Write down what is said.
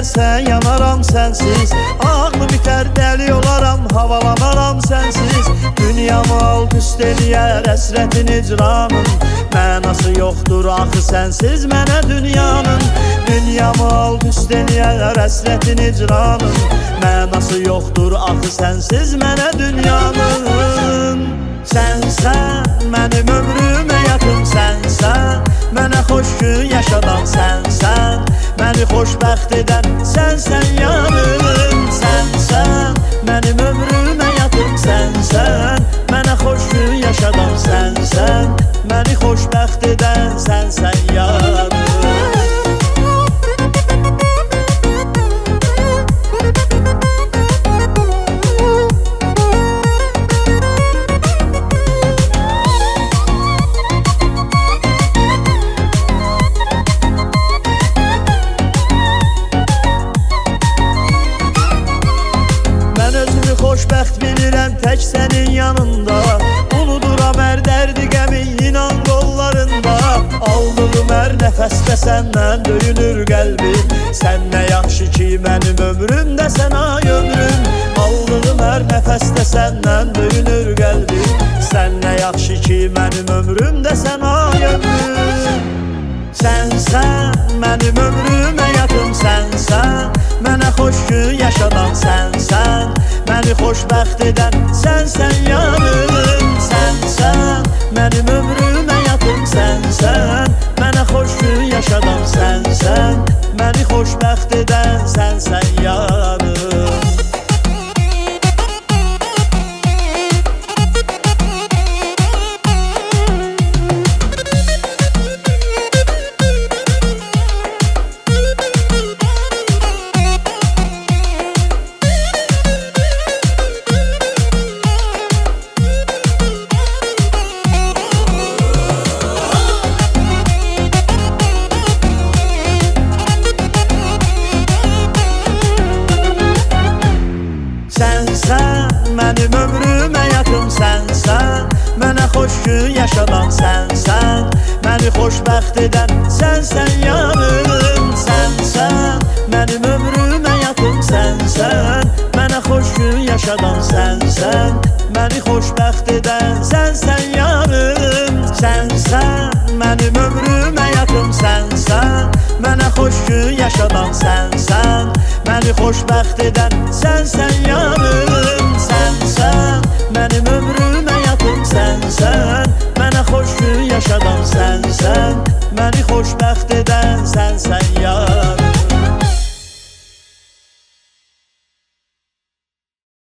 giderse yanaram sensiz. Ağlı biter deli olaram, havalanaram sensiz. Dünyamı alt üst eləyər əsrətin icranın. Mənası yoxdur axı sensiz mənə dünyanın. Dünyamı alt üst eləyər əsrətin icranın. Mənası yoxdur axı sensiz mənə dünyanın. Sənsən mənim ömrümə yaxın, sənsən mənə xoş gün yaşadan, sənsən məni xoşbəxt edən, sənsən yanım. Sənsən mənim ömrümə yaxın, sənsən mənə xoş gün yaşadan, sənsən məni xoşbəxt edən, sənsən yanım. Xoşbəxt bilirəm tək sənin yanında. Unuduram hər dərdi qəmi inan qollarında. Aldığım hər nəfəsdə səndən döyünür qəlbim. Sən nə yaxşı ki mənim ömrümdə sən ay ömrüm. Aldığım hər nəfəsdə səndən döyünür qəlbim. Sən nə yaxşı ki mənim ömrümdə sən ay ömrüm. Sənsən mənim ömrümə yaxın, sənsən mənə xoş gün yaşadan, sənsən məni xoşbəxt edən, sənsən yanım. Sənsən mənim ömrümə yaxın, sənsən mənə xoş gün yaşadan, sənsən məni xoşbəxt edən, sənsən yanım. Sənsən mənim ömrümə yaxın, sənsən mənə xoş gün yaşadan, sənsən məni xoşbəxt edən, sənsən yanım. Sənsən mənim ömrümə yaxın, sənsən mənə xoş gün yaşadan, sənsən məni xoşbəxt edən, sənsən yanım. Sənsən mənim ömrümə yaxın, sənsən mənə xoş gün yaşadan, sənsən məni xoşbəxt edən, sənsən yanım. Sənsən mənim ömrümə yaxın, sənsən mənə xoş gün yaşadan, sənsən məni xoşbəxt edən, sənsən yanım.